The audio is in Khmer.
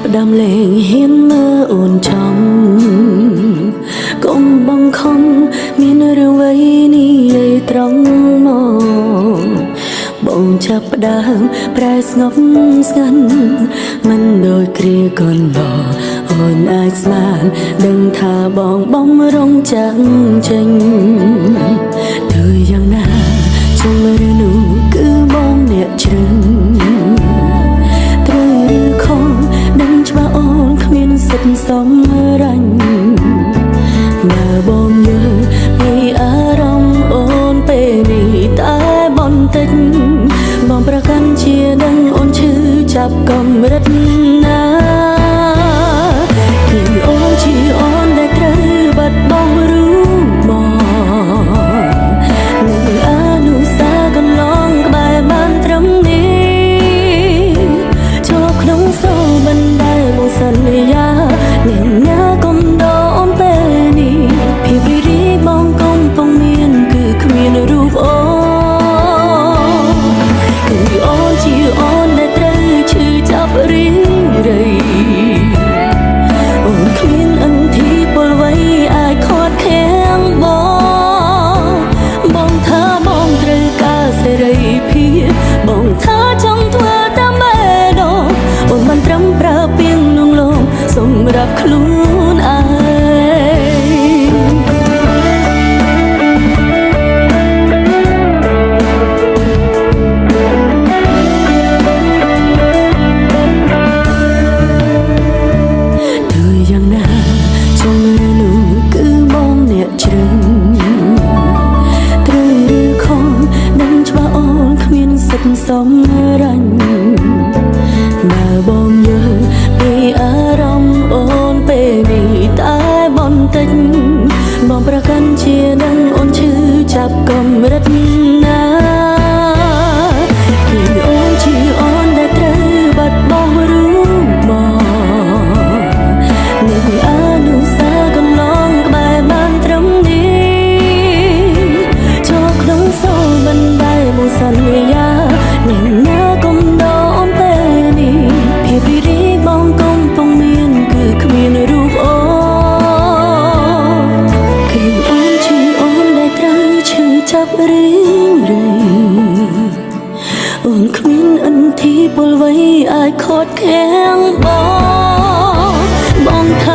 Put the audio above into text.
ផ្ដើមលេងហ៊ានមើលអូនចំកុំបង្ខំមានរឿងអ្វីនេះយាយត្រង់មកបងចាប់ផ្ដើមប្រែស្ងប់ស្ងាត់មិនដូចគ្រាកន្លងអូនអាចស្មានដឹងថាបងបំរុងចាំងចេញធ្វើយ៉ាងណាចាំឬនោះគឺបងអ្នកជ្រឹងត្រូវឬខុសដឹងច្បាស់អូនគ្មានសិទ្ធិសម្រេចបើបងយល់ពីអារម្មណ៍អូនពេលនេះតែបន្តិចបងប្រកាន់ជាដឹងអូនឈឺចាប់កម្រិតណាគឺអូនជាអូនដែលត្រូវបាត់បង់រូបបងនឹងអនុសាកន្លងក្បែរបានត្រឹមនេះចូលក្នុងសូរបណ្ដែលមកសន្យាអ្នកណាកុំដអូនពេលនេះភាពរីរីបងកំពុងមានគឺគ្មានរូបអូនគឺអូនជាអូនដែលត្រូវឈឺចាប់រីងរៃអូនគ្មានអន្តរាយពលអ្វីអាចខាត់ខាំងបងថាបងត្រូវការសេរីភាពបងថាចង់ធ្វើតាមបេះដូងអូនមិនត្រឹមប្រើពាក្យលួងលោមសម្រាប់ខ្លួនឯងសម្រេចបើបងយល់ពីអារម្មណ៍អូនពេលនេះតែបន្តិចបងប្រកាន់ជាដឹងអូនឈឺចាប់កម្រិតណាគឺអូនជាអូនដែលត្រូវបាត់បង់រូបបងនឹងអនុសាកន្លងក្បែរបានត្រឹមនេះចូលក្នុងសូរបណ្ដែលមកសន្យាអ្នកណាកុំដអូនពេលនេះភាពរីរីបងកំពុងមានគឺគ្មានរូបអូនគឺអូនជាអូនដែលត្រូវឈឺចាប់រីងរៃអូនគ្មានអន្តរាយពលអ្វីអាចខាត់ខាំងបងថា